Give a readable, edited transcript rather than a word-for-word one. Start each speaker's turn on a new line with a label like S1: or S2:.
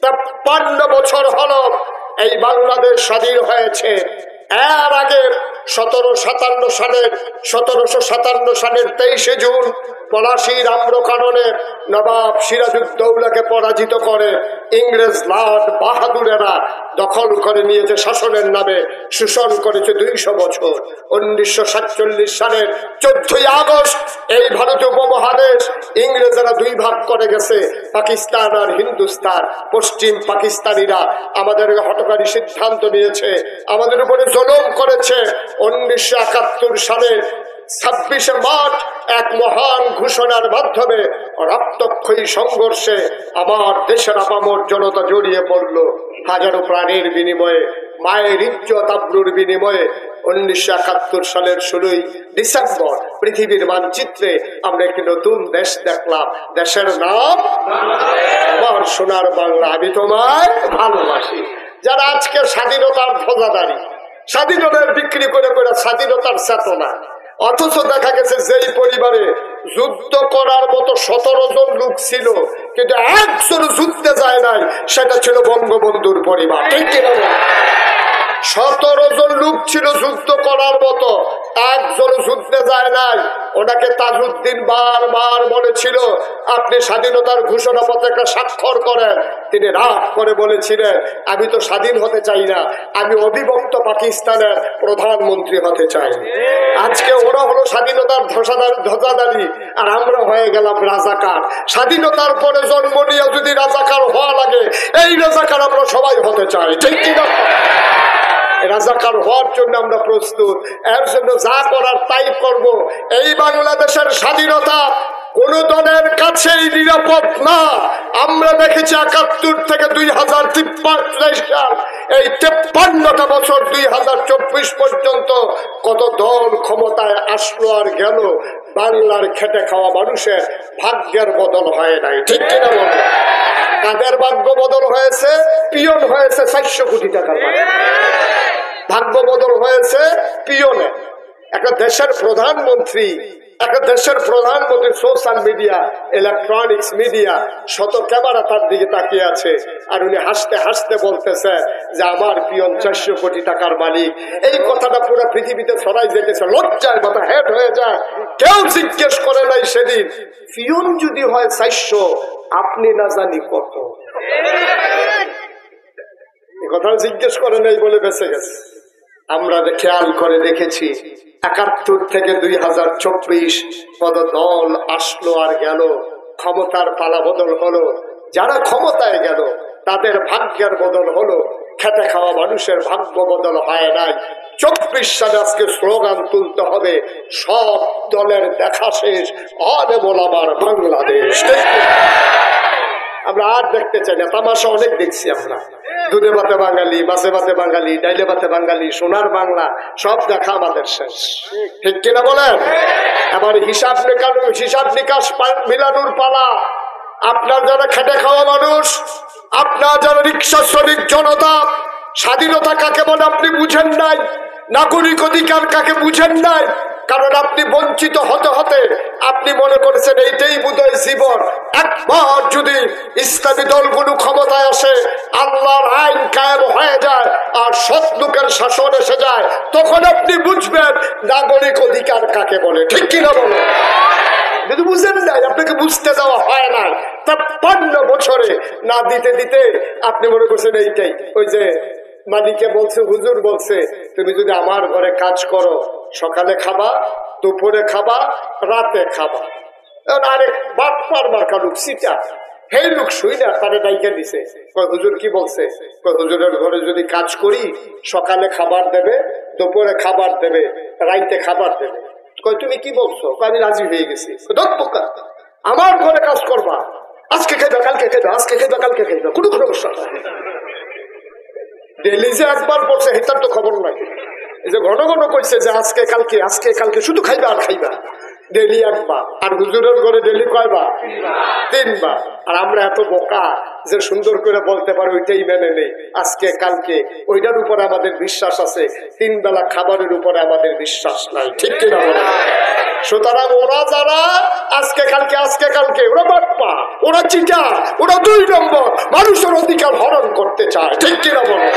S1: 53 বছর হলো এই বাংলাদেশ স্বাধীন হয়েছে। এর আগে 1757 সালের 23শে জুন পলাশীর আম্রকাননে নবাব সিরাজউদ্দৌলাকে পরাজিত করে ইংরেজ লাট বাহাদুরেরা দখল করে নিয়েছে, শাসনের নামে শোষণ করেছে 200 বছর। 1947 সালের 14ই আগস্ট এই ভারতীয় উপমহাদেশ ইংরেজরা 2 ভাগ করে গেছে, পাকিস্তান আর হিন্দুস্তান। পশ্চিম পাকিস্তানিরা আমাদের হঠকারী সিদ্ধান্ত নিয়েছে, আমাদের উপরে জুলুম করেছে। 1971 সালের 26শে মার্চ এক মহান ঘোষণার মাধ্যমে রক্তক্ষয়ী সংঘর্ষে আমার দেশের আপামর জনতা জড়িয়ে পড়ল। হাজারো প্রাণীর বিনিময়ে, মায়ের ইজ্জত আবরুর বিনিময়ে 1971 সালের 16ই ডিসেম্বর পৃথিবীর মানচিত্রে আমরা একটি নতুন দেশ দেখলাম। দেশের নাম আমার সোনার বাংলা। আমি তোমায় ভালোবাসি। যারা আজকে স্বাধীনতার ধ্বজাধারী, স্বাধীনতার বিক্রি করে করে স্বাধীনতার চেতনা, অথচ দেখা গেছে যেই পরিবারে যুদ্ধ করার মতো 17 জন লোক ছিল কিন্তু একজন যুদ্ধে যায় নাই, সেটা ছিল বঙ্গবন্ধুর পরিবার। ঠিক কিনা? 17 জন লোক ছিল যুদ্ধ করার মতো, একজন যুদ্ধে যায় নাই। ওনাকে তাজউদ্দিন বারবার বলেছিল আপনি স্বাধীনতার ঘোষণাপত্রে একটা স্বাক্ষর করেন। তিনি রাগ করে বলেছিলেন আমি তো স্বাধীন হতে চাই না, আমি অবিভক্ত পাকিস্তানের প্রধানমন্ত্রী হতে চাই। আজকে ওরা হলো স্বাধীনতার ধ্বজাধারী আর আমরা হয়ে গেলাম রাজাকার। স্বাধীনতার পরে জন্ম নিয়ে যদি রাজাকার হওয়া লাগে, এই রাজাকার আমরা সবাই হতে চাই। ঠিক কিনা? রাজাকার হওয়ার জন্য আমরা প্রস্তুত, এর জন্য যা করার তাই করব। এই বাংলাদেশের স্বাধীনতা কোন দলের কাছেই নিরাপদ না। আমরা দেখেছি 71 থেকে 2053 সাল, এই 53টা বছর 2024 পর্যন্ত কত দল ক্ষমতায় আসলো আর গেল, বাংলার খেটে খাওয়া মানুষের ভাগ্যের বদল হয় নাই। ঠিক কিনা বলো? কাদের ভাগ্য বদল হয়েছে? পিয়ন হয়েছে 400 কোটি টাকার ভাগ্য বদল হয়েছে পিয়নে। একটা দেশের প্রধানমন্ত্রী সোশ্যাল মিডিয়া, ইলেকট্রনিক্স মিডিয়া, শত ক্যামেরা তার দিকে তাকিয়ে আছে, আর উনি হাসতে হাসতে বলতেছে যে আমার পিয়ন 400 কোটি টাকার মালিক। এই কথাটা পুরো পৃথিবীতে ছড়াই যেতেছে, লজ্জায় মাথা হেট হয়ে যায়। কেউ জিজ্ঞেস করে নাই সেদিন পিয়ন যদি হয় 400, আপনি না জানি কত। কথা জিজ্ঞেস করে নাই বলে বেঁচে গেছে। আমরা খেয়াল করে দেখেছি 71 থেকে 2024 কত দল আসলো আর গেল, ক্ষমতার পালা বদল হলো। যারা ক্ষমতায় গেল তাদের ভাগ্যের বদল হলো, খেটে খাওয়া মানুষের ভাগ্য বদল হয় নাই। 24 সালে আজকে স্লোগান তুলতে হবে সব দলের দেখা শেষ, আরে বলাবার বাংলাদেশ। আমরা আর দেখতে চাই না, তামাশা অনেক দেখছি আমরা। দুধে ভাতে বাঙালি, মাছে ভাতে বাঙালি, ডাইলে ভাতে বাঙালি, সোনার বাংলা, সব দেখা আমাদের শেষ। ঠিক কিনা বলেন? আবার হিসাব নিকাশ মিলানোর পালা। আপনার যারা খেটে খাওয়া মানুষ, আপনার যারা রিক্সা শ্রমিক জনতা, স্বাধীনতা কাকে বলে আপনি বুঝেন নাই, নাগরিক অধিকার কাকে বুঝেন নাই। কারণ আপনি বঞ্চিত হতে হতে আপনি মনে করেছেন এইটাই বোধহয় জীবন। একবার যদি ইসলামী দলগুলো ক্ষমতায় আসে, আল্লাহর আইন কায়েম হয়ে যায় আর সৎ লোকের শাসন এসে যায়, তখন আপনি বুঝবেন নাগরিক অধিকার কাকে বলে। ঠিক কিনা বলো? কিন্তু বুঝেন নাই, আপনাকে বুঝতে দেওয়া হয় না। 53 বছরে না দিতে দিতে আপনি মনে করছেন এইটাই। ওই যে মালিকে বলছে, হুজুর বলছে তুমি যদি আমার ঘরে কাজ করো, সকালে খাবা, দুপুরে খাবা, রাতে খাবা। আরেক বাটপার মার্কা লোক সিটা, সেই লোক শুই না তারে ডাইকে দিছে। হুজুর কি বলছে? হুজুরের ঘরে যদি কাজ করি, সকালে খাবার দেবে, দুপুরে খাবার দেবে, রাইতে খাবার দেবে। তুমি কি বলছো? আমি রাজি হয়ে গেছি। আমার ঘরে কাজ করবা, আজকে খেতে কালকে খেতে, আজকে খেতে কালকে খেতে, কোনো সমস্যা নাই। ডেলি যে একবার পড়ছে সেটার তো খবর নাই। এই যে ঘন ঘন করছে যে আজকে কালকে শুধু খাইবা আর খাইবা, ডেলি একবার, আর হুজুরের ঘরে ডেলি কয়বার? তিনবার। আর আমরা এত বোকা যে সুন্দর করে বলতে পারি ওইটাই মেনে নেই, আজকে কালকে ওইটার উপরে আমাদের বিশ্বাস আছে, তিন বেলা খাবারের উপরে আমাদের বিশ্বাস নাই। ঠিক কিনা বলেন? সুতরাং ওরা যারা আজকে কালকে ওরা বাটপা, ওরা চিটা, ওরা 2 নম্বর, মানুষের অধিকার হরণ করতে চায়। ঠিক কিনা বলেন?